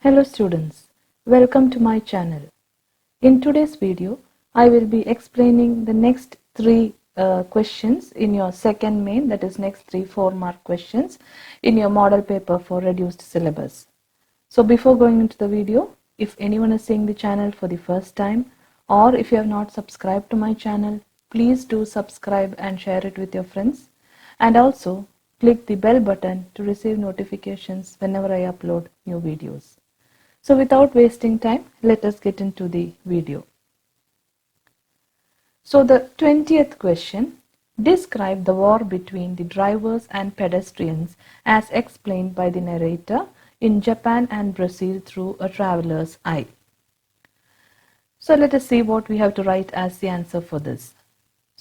Hello students, welcome to my channel. In today's video, I will be explaining the next three questions in your second main, that is next 3 4-mark questions in your model paper for reduced syllabus. So before going into the video, if anyone is seeing the channel for the first time or if you have not subscribed to my channel, please do subscribe and share it with your friends, and also click the bell button to receive notifications whenever I upload new videos. So without wasting time, let us get into the video. So the 20th question, describe the war between the drivers and pedestrians as explained by the narrator in Japan and Brazil through a traveler's eye. So let us see what we have to write as the answer for this.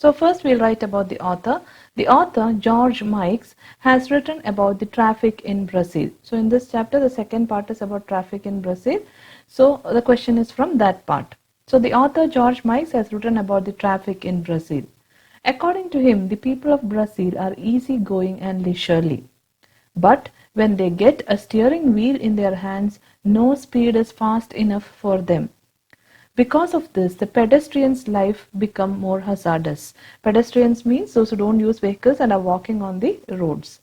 So first we'll write about the author. The author, George Mikes, has written about the traffic in Brazil. So in this chapter, the second part is about traffic in Brazil. So the question is from that part. So the author, George Mikes, has written about the traffic in Brazil. According to him, the people of Brazil are easygoing and leisurely. But when they get a steering wheel in their hands, no speed is fast enough for them. Because of this, the pedestrians' life become more hazardous. Pedestrians means those who don't use vehicles and are walking on the roads.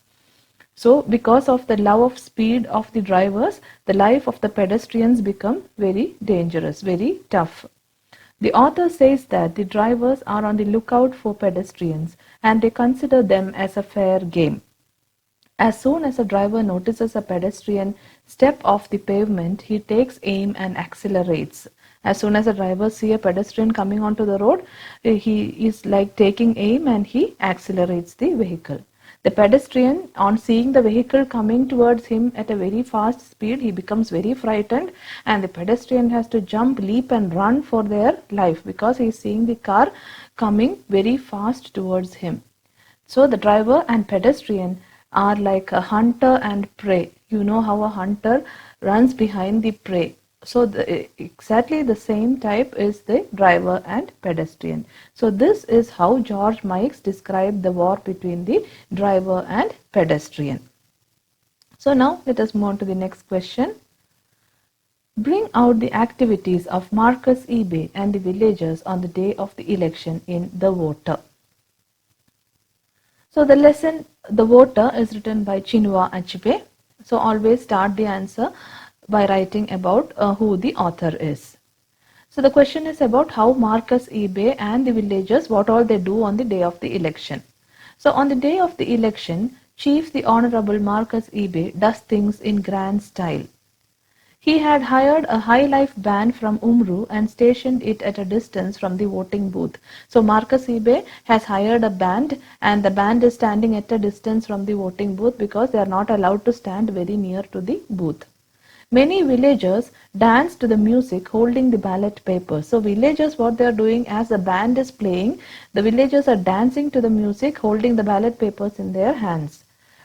So because of the love of speed of the drivers, the life of the pedestrians become very dangerous, very tough. The author says that the drivers are on the lookout for pedestrians and they consider them as a fair game. As soon as a driver notices a pedestrian step off the pavement, he takes aim and accelerates. As soon as a driver sees a pedestrian coming onto the road, he is like taking aim and he accelerates the vehicle. The pedestrian, on seeing the vehicle coming towards him at a very fast speed, he becomes very frightened, and the pedestrian has to jump, leap and run for their life because he is seeing the car coming very fast towards him. So the driver and pedestrian are like a hunter and prey. You know how a hunter runs behind the prey. So exactly the same type is the driver and pedestrian. So this is how George Mikes described the war between the driver and pedestrian. So now let us move on to the next question. Bring out the activities of Marcus Ibe and the villagers on the day of the election in The Voter. So the lesson The Voter is written by Chinua Achebe. So always start the answer by writing about who the author is. So the question is about how Marcus Ibe and the villagers, what all they do on the day of the election. So on the day of the election, Chief the Honorable Marcus Ibe does things in grand style. He had hired a high life band from Umru and stationed it at a distance from the voting booth. So Marcus Ibe has hired a band, and the band is standing at a distance from the voting booth because they are not allowed to stand very near to the booth. Many villagers dance to the music holding the ballot papers. So villagers, what they are doing as the band is playing, the villagers are dancing to the music holding the ballot papers in their hands.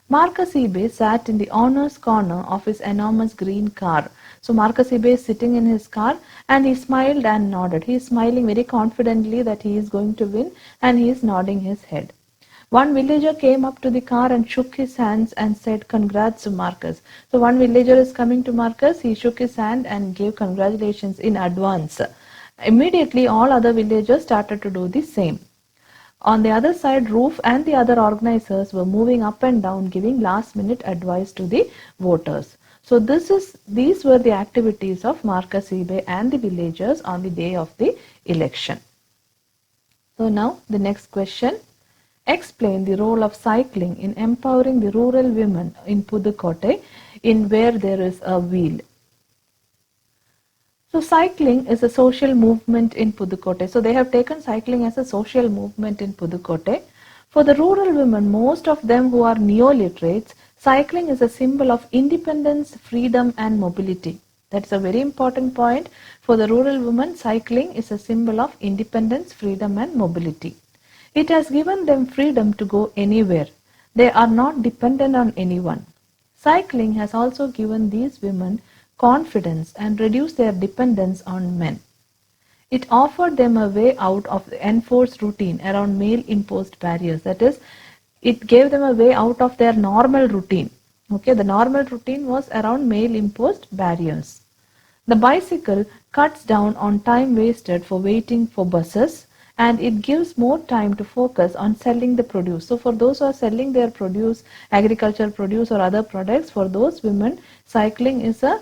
Marcus Ibe sat in the honours corner of his enormous green car. So Marcus Ibe is sitting in his car and he smiled and nodded. He is smiling very confidently that he is going to win, and he is nodding his head. One villager came up to the car and shook his hands and said, "Congrats to Marcus." So one villager is coming to Marcus, he shook his hand and gave congratulations in advance. Immediately all other villagers started to do the same. On the other side, Roof and the other organizers were moving up and down, giving last minute advice to the voters. So these were the activities of Marcus Ibe and the villagers on the day of the election. So now the next question. Explain the role of cycling in empowering the rural women in Pudukkottai in Where There Is a Wheel. So cycling is a social movement in Pudukkottai. So they have taken cycling as a social movement in Pudukkottai. For the rural women, most of them who are neo-literates, cycling is a symbol of independence, freedom and mobility. That's a very important point. For the rural women, cycling is a symbol of independence, freedom and mobility. It has given them freedom to go anywhere. They are not dependent on anyone. Cycling has also given these women confidence and reduced their dependence on men. It offered them a way out of the enforced routine around male-imposed barriers. That is, it gave them a way out of their normal routine. Okay, the normal routine was around male-imposed barriers. The bicycle cuts down on time wasted for waiting for buses, and it gives more time to focus on selling the produce. So for those who are selling their produce, agricultural produce or other products, for those women, cycling is a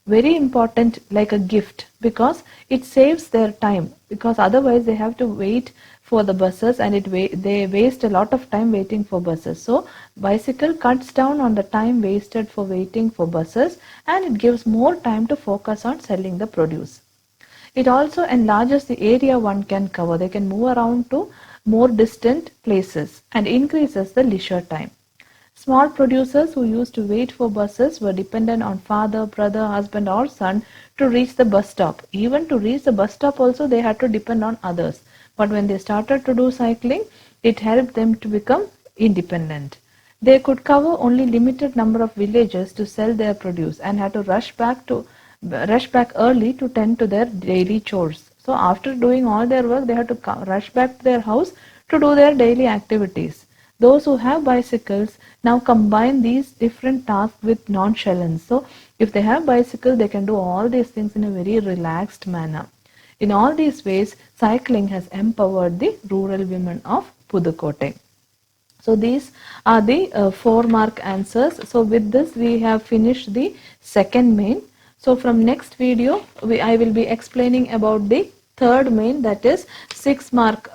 very important, like a gift, because it saves their time, because otherwise they have to wait for the buses, and they waste a lot of time waiting for buses. So bicycle cuts down on the time wasted for waiting for buses, and it gives more time to focus on selling the produce. It also enlarges the area one can cover. They can move around to more distant places and increases the leisure time. Small producers who used to wait for buses were dependent on father, brother, husband or son to reach the bus stop. Even to reach the bus stop also they had to depend on others. But when they started to do cycling, it helped them to become independent. They could cover only limited number of villages to sell their produce and had to rush back early to tend to their daily chores. So after doing all their work, they had to rush back to their house to do their daily activities. Those who have bicycles now combine these different tasks with nonchalance. So if they have bicycle, they can do all these things in a very relaxed manner. In all these ways, cycling has empowered the rural women of Pudukkottai. So these are the 4-mark answers. So with this, we have finished the second main. So from next video, I will be explaining about the third main, that is 6-mark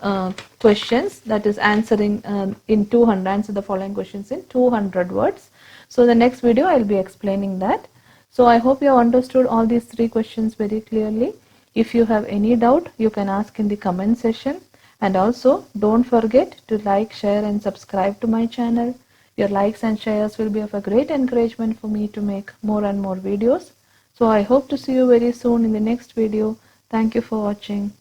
questions, that is answering answer the following questions in 200 words. So the next video I will be explaining that. So I hope you have understood all these 3 questions very clearly. If you have any doubt, you can ask in the comment section. And also don't forget to like, share and subscribe to my channel. Your likes and shares will be of a great encouragement for me to make more and more videos. So I hope to see you very soon in the next video. Thank you for watching.